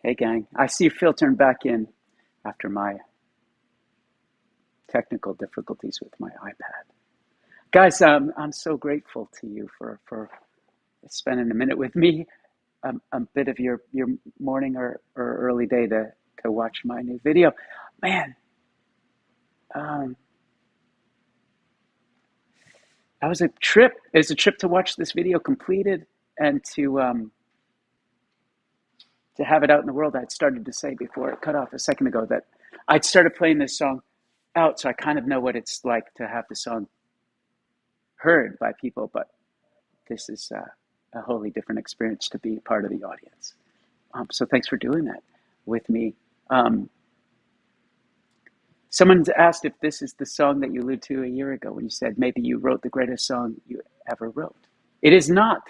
Hey, gang. I see Phil turned back in after my technical difficulties with my iPad. Guys, I'm so grateful to you for spending a minute with me, a bit of your morning or early day to watch my new video. Man, um, that was a trip. It was a trip to watch this video completed and to have it out in the world. I'd started to say before it cut off a second ago that I'd started playing this song out, so I kind of know what it's like to have the song heard by people, but this is a wholly different experience to be part of the audience. So thanks for doing that with me. Um, Someone's asked if this is the song that you alluded to a year ago when you said maybe you wrote the greatest song you ever wrote. It is not.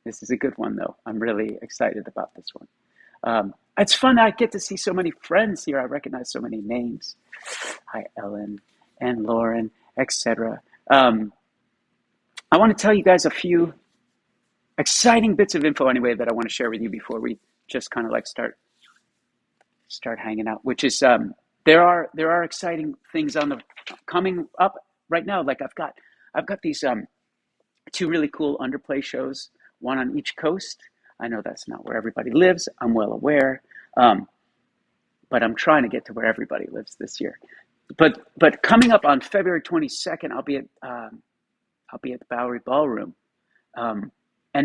This is a good one, though. I'm really excited about this one. It's fun. I get to see so many friends here. I recognize so many names. Hi, Ellen and Lauren, etc. I want to tell you guys a few exciting bits of info anyway that I want to share with you before we just kind of like start hanging out. Which is there are exciting things on the coming up right now. Like I've got these two really cool underplay shows, one on each coast. I know that's not where everybody lives. I'm well aware, but I'm trying to get to where everybody lives this year. But coming up on February 22nd, I'll be at the Bowery Ballroom. And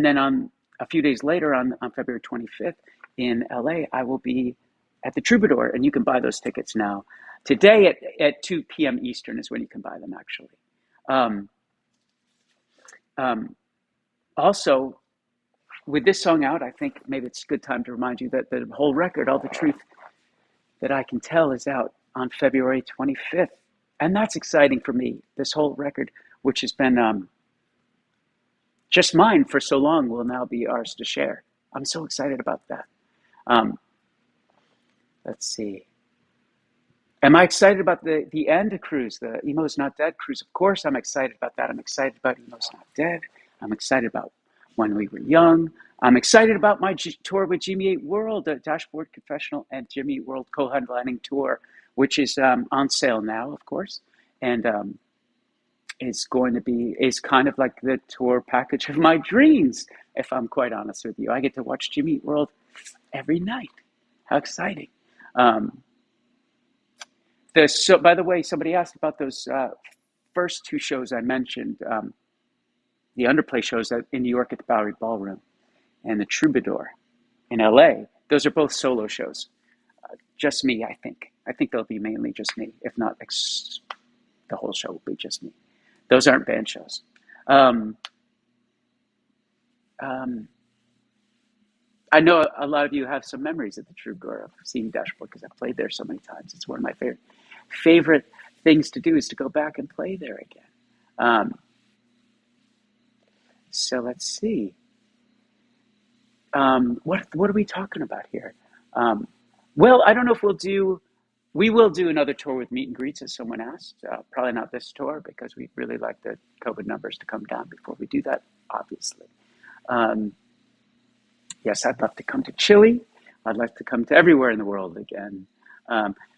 then on a few days later, on February 25th in LA, I will be at the Troubadour, and you can buy those tickets now. Today at 2 p.m. Eastern is when you can buy them, actually. Um, um, Also, with this song out, I think maybe it's a good time to remind you that the whole record, All the Truth That I Can Tell, is out on February 25th. And that's exciting for me. This whole record, which has been just mine for so long, will now be ours to share. I'm so excited about that. Um, let's see. Am I excited about the end cruise, the Emo's Not Dead cruise? Of course, I'm excited about that. I'm excited about Emo's Not Dead. I'm excited about When We Were Young. I'm excited about my tour with Jimmy Eat World, Dashboard Confessional and Jimmy Eat World co-headlining tour, which is on sale now, of course, and is kind of like the tour package of my dreams, if I'm quite honest with you. I get to watch Jimmy Eat World every night. How exciting. Um, so, by the way, somebody asked about those first two shows I mentioned, the underplay shows in New York at the Bowery Ballroom and the Troubadour in LA. Those are both solo shows. Just me, I think. I think they'll be mainly just me. If not, the whole show will be just me. Those aren't band shows. Um, um, I know a lot of you have some memories of the Troubadour. I've seen Dashboard because I've played there so many times. It's one of my favorite things to do is to go back and play there again. Um, so let's see. What are we talking about here? Um, well, I don't know if we will do another tour with meet and greets, as someone asked. Probably not this tour because we'd really like the COVID numbers to come down before we do that, obviously. Um, yes, I'd love to come to Chile. I'd like to come to everywhere in the world again.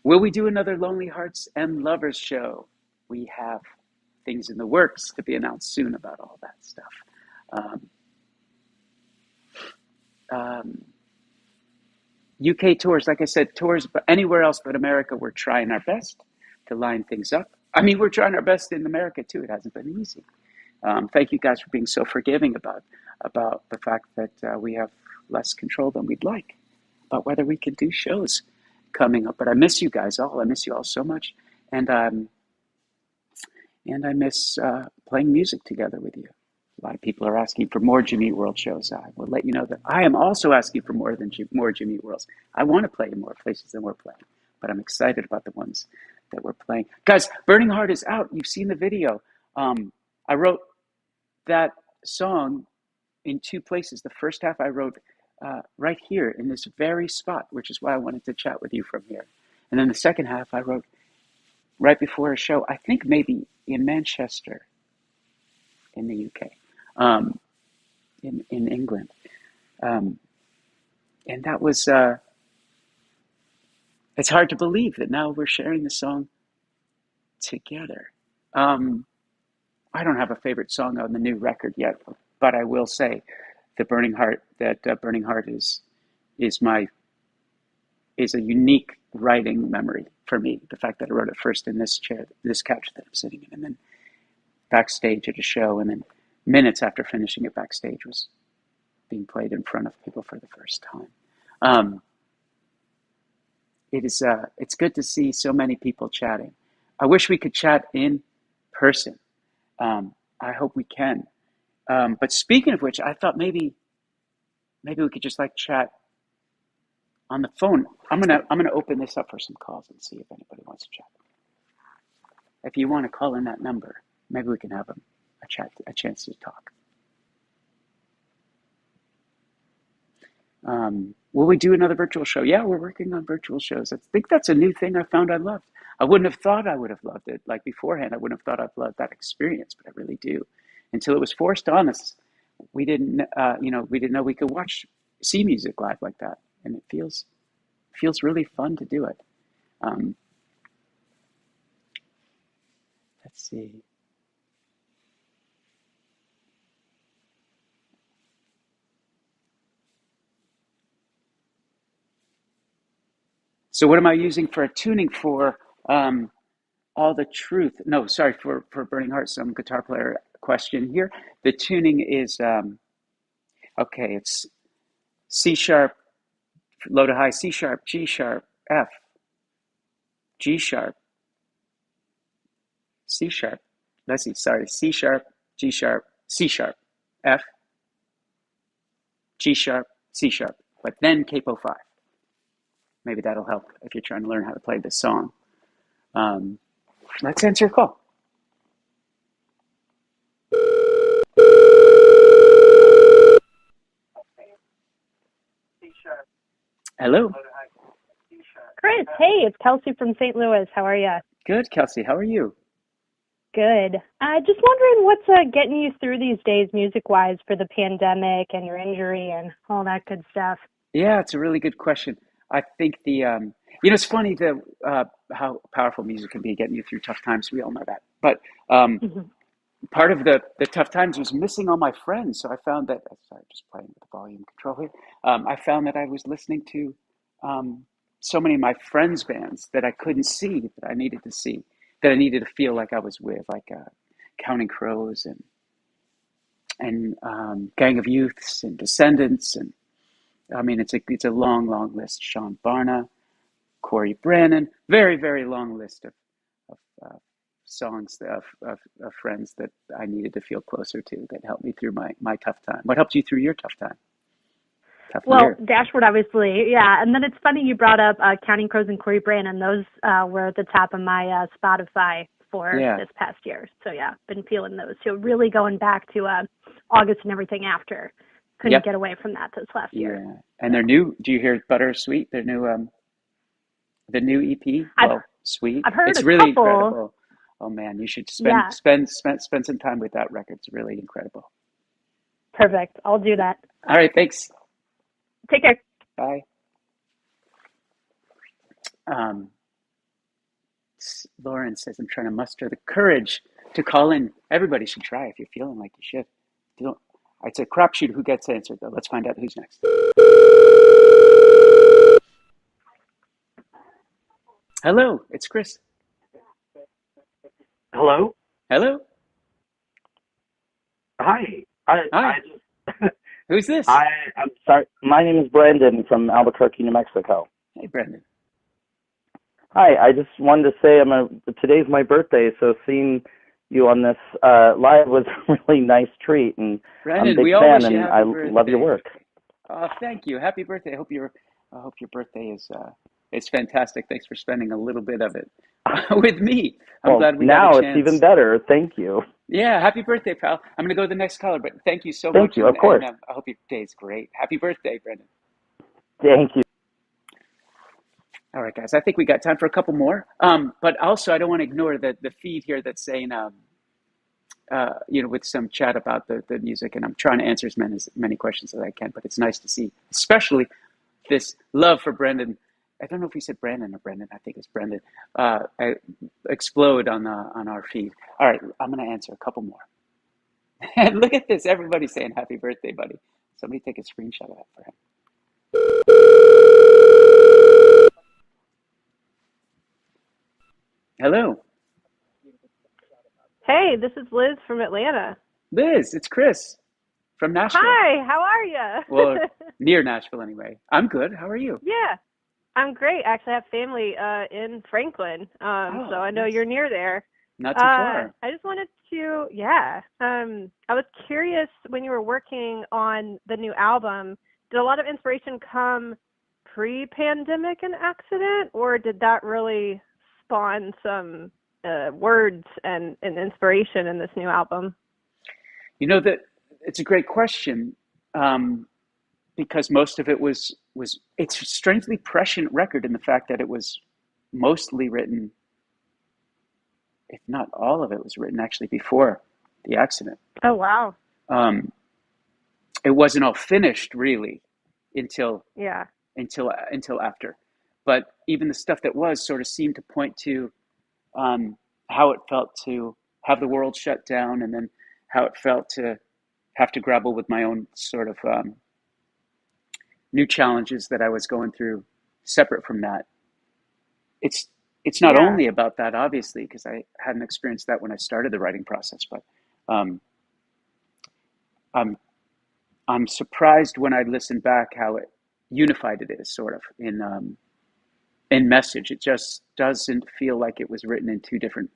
Will we do another Lonely Hearts and Lovers show? We have things in the works to be announced soon about all that stuff. Um, um, UK tours, like I said, tours, but anywhere else but America, we're trying our best to line things up. I mean, we're trying our best in America too. It hasn't been easy. Thank you guys for being so forgiving about the fact that we have less control than we'd like about whether we can do shows coming up. But I miss you guys all. I miss you all so much, and I miss playing music together with you. A lot of people are asking for more Jimmy Eat World shows. I will let you know that I am also asking for more Jimmy Eat Worlds. I want to play in more places than we're playing, but I'm excited about the ones that we're playing. Guys, Burning Heart is out. You've seen the video. I wrote that song in two places. The first half I wrote right here in this very spot, which is why I wanted to chat with you from here. And then the second half I wrote right before a show, I think maybe in Manchester, in the UK, in England. Um, and that was it's hard to believe that now we're sharing the song together. Um, I don't have a favorite song on the new record yet, but I will say the Burning Heart that Burning Heart is my is a unique writing memory for me. The fact that I wrote it first in this chair, this couch that I'm sitting in, and then backstage at a show, and then minutes after finishing it backstage was being played in front of people for the first time. Um, it's good to see so many people chatting. I wish we could chat in person. I hope we can. But speaking of which, I thought maybe we could just like chat on the phone. I'm gonna open this up for some calls and see if anybody wants to chat. If you want to call in that number, maybe we can have a chance to talk. Will we do another virtual show? Yeah, we're working on virtual shows. I think that's a new thing I found I loved. I wouldn't have thought I would have loved it. Like beforehand, I wouldn't have thought I'd loved that experience, but I really do. Until it was forced on us, we didn't know we could see music live like that, and it feels really fun to do it. Um, let's see. So what am I using for a tuning for all the truth? No, sorry, for Burning Heart, some guitar player question here. The tuning is okay, it's C sharp, low to high, C sharp, G sharp, F, G sharp, C sharp. Let's see, sorry, C sharp, G sharp, C sharp, F, G sharp, C sharp, but then capo 5. Maybe that'll help if you're trying to learn how to play this song. Um, let's answer a call. Hello. Chris, hey, it's Kelsey from St. Louis. How are you? Good, Kelsey. How are you? Good. Just wondering what's getting you through these days music-wise for the pandemic and your injury and all that good stuff. Yeah, it's a really good question. I think it's funny how powerful music can be getting you through tough times. We all know that. But um, Mhm. part of the tough times was missing all my friends. So I found that, sorry, just playing with the volume control here. I found that I was listening to so many of my friends' bands that I couldn't see, that I needed to see, that I needed to feel like I was with, like Counting Crows and Gang of Youths and Descendants. And I mean, it's a long, long list. Sean Barna, Corey Brannon, very, very long list of songs of friends that I needed to feel closer to that helped me through my tough time. What helped you through your tough time? Tough Well, year. Dashboard, obviously, yeah. And then it's funny you brought up Counting Crows and Corey Brannon. Those were at the top of my Spotify for Yeah, this past year. So, yeah, been feeling those. So, really going back to August and everything after. Couldn't yep, get away from that this last year. yeah. And their So, new, do you hear Buttersweet? Their new the new EP? I've, Well, Sweet. I've heard It's a really couple. incredible. Oh man, you should spend Yeah, spend spend spend some time with that record. It's really incredible. perfect. I'll do that. All right, thanks. Take care. Bye. Um, Lauren says, I'm trying to muster the courage to call in. Everybody should try if you're feeling like you should. Don't, it's a crapshoot who gets answered, though. Let's find out who's next. Hello, it's Chris. Hello. Hello. Hi. Hi. Just Who's this? I'm sorry. My name is Brandon from Albuquerque, New Mexico. Hey, Brendan. Hi. I just wanted to say today's my birthday, so seeing you on this live was a really nice treat, and I'm a Brendan, big we all fan, wish you and happy I love your birthday. work. Oh, thank you. Happy birthday. I hope your birthday is fantastic. Thanks for spending a little bit of it with me. I'm Well, glad we got a now it's even chance. better. Thank you. Yeah, happy birthday, pal. I'm going to go to the next caller, but thank you so Thank much, you. Of and course. I hope your day is great. Happy birthday, Brendan. Thank you. All right, guys, I think we got time for a couple more. But also, I don't want to ignore the feed here that's saying, with some chat about the music, and I'm trying to answer as many questions as I can, but it's nice to see, especially this love for Brendan. I don't know if he said Brandon or Brendan. I think it's Brendan. Explode on our feed. All right, I'm going to answer a couple more. And look at this. Everybody's saying happy birthday, buddy. Somebody take a screenshot of that for him. Hello. Hey, this is Liz from Atlanta. Liz, it's Chris from Nashville. Hi, how are you? Well, near Nashville anyway. I'm good. How are you? Yeah, I'm great. Actually, I have family in Franklin, so I know nice. you're near there. Not too far. I just wanted to, I was curious when you were working on the new album, did a lot of inspiration come pre-pandemic and accident, or did that really spawn some words and inspiration in this new album? You know that it's a great question, because most of it was it's a strangely prescient record in the fact that it was mostly written, if not all of it was written actually before the accident. Oh, wow. It wasn't all finished really until Yeah. until after, but even the stuff that was sort of seemed to point to how it felt to have the world shut down, and then how it felt to have to grapple with my own sort of new challenges that I was going through separate from that. It's not Yeah. only about that, obviously, because I hadn't experienced that when I started the writing process, but um, I'm I'm surprised when I listen back how unified it is, sort of in message. It just doesn't feel like it was written in two different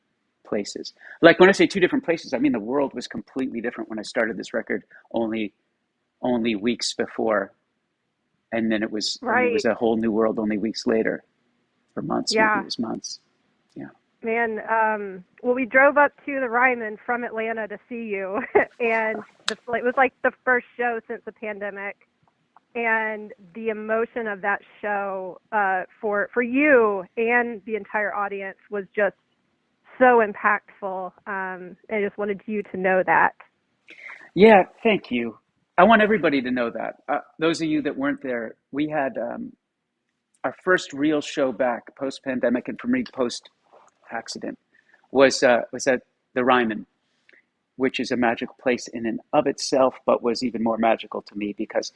places. Like when I say two different places, I mean the world was completely different when I started this record only weeks before, and then it was Right. a whole new world only weeks later, or months. Maybe Yeah. it was months. Yeah. Man, well, we drove up to the Ryman from Atlanta to see you, and it was like the first show since the pandemic, and the emotion of that show for you and the entire audience was just so impactful. I just wanted you to know that. Yeah, thank you. I want everybody to know that. Those of you that weren't there, we had our first real show back post-pandemic, and for me post-accident, was at the Ryman, which is a magical place in and of itself, but was even more magical to me because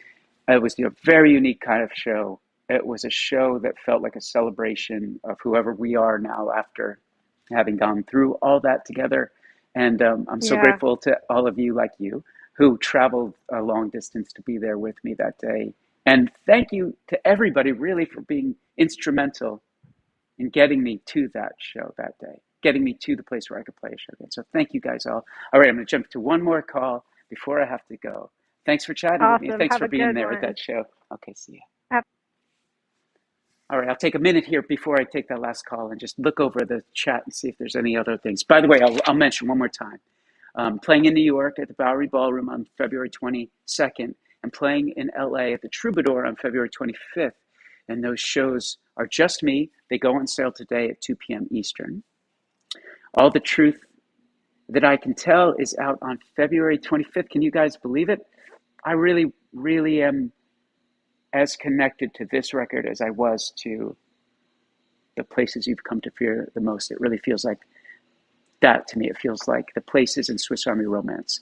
it was a very unique kind of show. It was a show that felt like a celebration of whoever we are now after having gone through all that together. And I'm so Yeah. grateful to all of you like you who traveled a long distance to be there with me that day. And thank you to everybody really for being instrumental in getting me to that show that day, getting me to the place where I could play a show again. So thank you guys all. All right, I'm going to jump to one more call before I have to go. Thanks for chatting with me. And Awesome. thanks Have for a being good there at one. that show. Okay, see you. Have- All right, I'll take a minute here before I take that last call and just look over the chat and see if there's any other things. By the way, I'll mention one more time. Playing in New York at the Bowery Ballroom on February 22nd, and playing in LA at the Troubadour on February 25th. And those shows are just me. They go on sale today at 2 p.m. Eastern. All the Truth That I Can Tell is out on February 25th. Can you guys believe it? I really, really am as connected to this record as I was to the Places You've Come to Fear the Most. It really feels like that to me. It feels like the Places in Swiss Army Romance.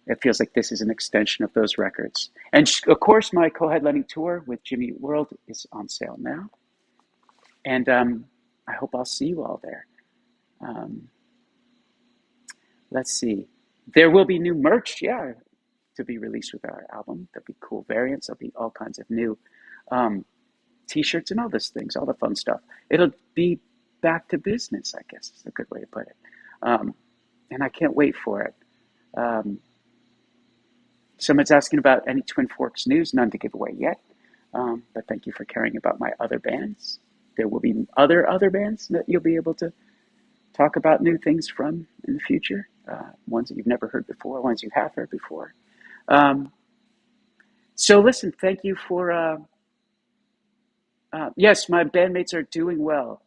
It feels like this is an extension of those records. And of course, my co-headlining tour with Jimmy Eat World is on sale now. And I hope I'll see you all there. Let's see. There will be new merch, yeah, to be released with our album. There'll be cool variants. There'll be all kinds of new T-shirts and all those things, all the fun stuff. It'll be back to business, I guess is a good way to put it. And I can't wait for it. Someone's asking about any Twin Forks news. None to give away yet. But thank you for caring about my other bands. There will be other bands that you'll be able to talk about new things from in the future. Ones that you've never heard before, ones you have heard before. So listen, thank you for, yes, my bandmates are doing well.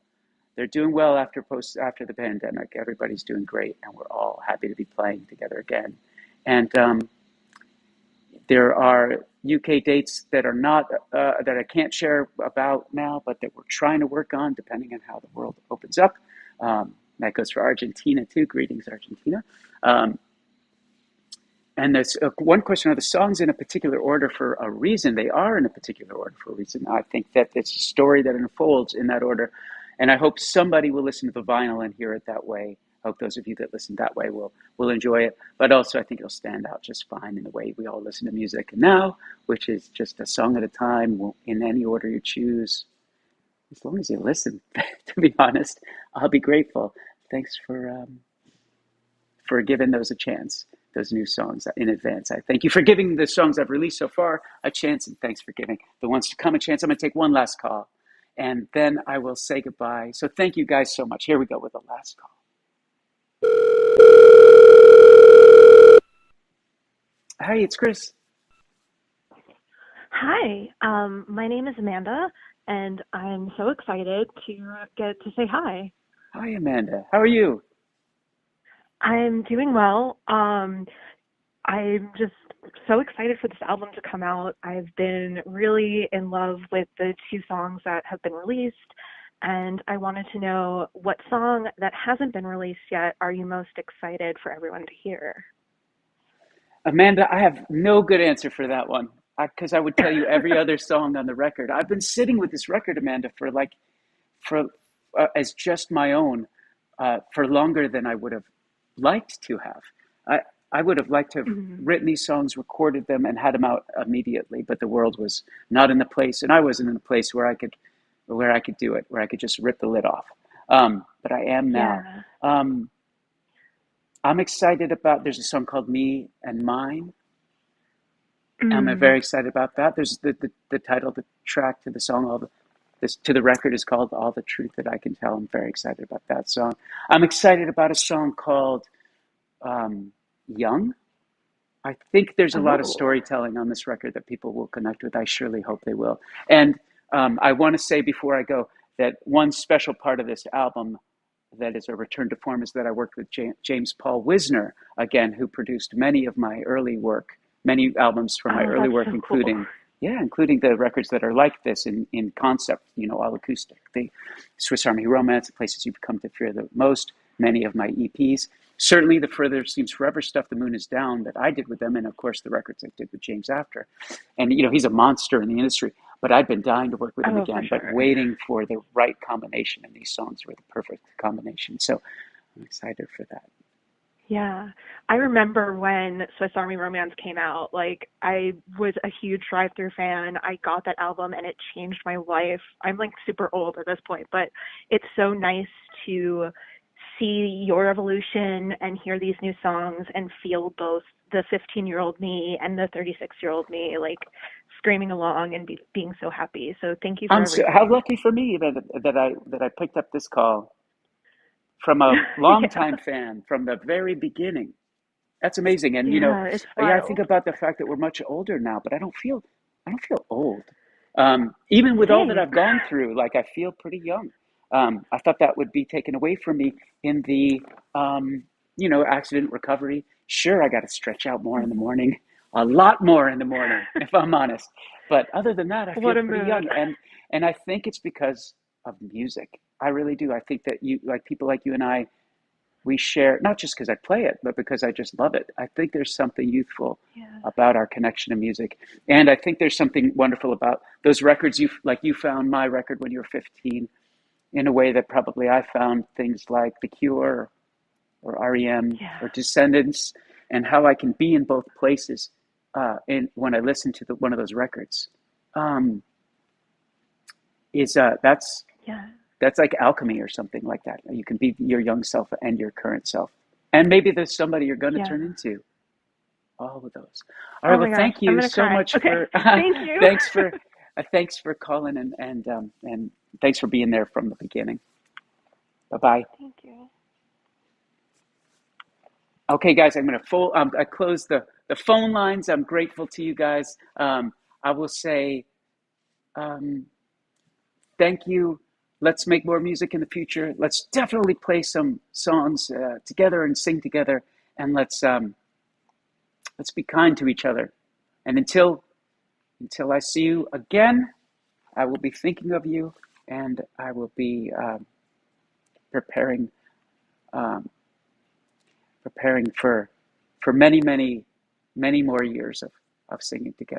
They're doing well after the pandemic. Everybody's doing great, and we're all happy to be playing together again. And there are UK dates that are not that I can't share about now, but that we're trying to work on, depending on how the world opens up. That goes for Argentina too. Greetings, Argentina. Um, and there's one question: are the songs in a particular order for a reason? They are in a particular order for a reason. I think that it's a story that unfolds in that order, and I hope somebody will listen to the vinyl and hear it that way. I hope those of you that listen that way will enjoy it. But also, I think it'll stand out just fine in the way we all listen to music now, which is just a song at a time, in any order you choose. As long as you listen, to be honest, I'll be grateful. Thanks for giving those a chance, those new songs in advance. I thank you for giving the songs I've released so far a chance, and thanks for giving the ones to come a chance. I'm going to take one last call, and then I will say goodbye. So thank you guys so much. Here we go with the last call. Hi, it's Chris. Hi, my name is Amanda, and I'm so excited to get to say hi. Hi, Amanda. How are you? I'm doing well. I'm just so excited for this album to come out. I've been really in love with the two songs that have been released, and I wanted to know what song that hasn't been released yet are you most excited for everyone to hear? Amanda, I have no good answer for that one because I would tell you every other song on the record. I've been sitting with this record, Amanda, for as just my own for longer than I would have liked to have. I I would have liked to have Mhm. written these songs, recorded them, and had them out immediately, but the world was not in the place, and I wasn't in a place where I could do it, where I could just rip the lid off. But I am now. Yeah. Um, I'm excited about. There's a song called "Me and Mine." I'm Mm. very excited about that. There's the title, the track to the song, this to the record is called "All the Truth That I Can Tell." I'm very excited about that song. I'm excited about a song called "Young." I think there's a lot of Oh. storytelling on this record that people will connect with. I surely hope they will. And I want to say before I go that one special part of this album that is a return to form is that I worked with James Paul Wisner, again, who produced many of my early work, many albums from my Oh, early that's work, so cool. including the records that are like this in concept, all acoustic. The Swiss Army Romance, The Places You've Come to Fear the Most, many of my EPs. Certainly the Further Seems Forever stuff, The Moon Is Down, that I did with them, and of course the records I did with James after. And, he's a monster in the industry, but I'd been dying to work with him Oh, for again, but sure. waiting for the right combination, and these songs were the perfect combination. So I'm excited for that. Yeah. I remember when Swiss Army Romance came out, like I was a huge drive-through fan. I got that album and it changed my life. I'm like super old at this point, but it's so nice to see your evolution and hear these new songs and feel both the 15-year-old me and the 36-year-old me like screaming along and being so happy. So thank you for How everything. lucky for me that I picked up this call from a Yeah. longtime fan from the very beginning. That's amazing. And Yeah, it's yeah, I think wild. about the fact that we're much older now, but I don't feel old. Even with all that Same. I've gone through, like I feel pretty young. I thought that would be taken away from me in the accident recovery. Sure, I got to stretch out more in the Mhm. morning, a lot more in the morning, if I'm honest. But other than that, I feel What a pretty mood. young, and I think it's because of music. I really do. I think that people like you and I, we share, not just because I play it, but because I just love it. I think there's something youthful Yeah. about our connection to music. And I think there's something wonderful about those records you found my record when you were 15 in a way that probably I found things like The Cure or REM Yeah. or Descendants, and how I can be in both places when I listen to one of those records. Um, is Yeah. that's like alchemy or something like that. You can be your young self and your current self. And maybe there's somebody you're going to Yeah. turn into. All of those. All right. Oh Well, my gosh, thank I'm you gonna so cry. much Okay. for Thank you. thanks for thanks for calling and thanks for being there from the beginning. Bye bye. Thank you. Okay, guys, I'm going to I close the phone lines. I'm grateful to you guys. I will say um, thank you. Let's make more music in the future. Let's definitely play some songs together and sing together, and let's be kind to each other. And until Until I see you again, I will be thinking of you, and I will be preparing um, preparing for many, many, many more years of singing together.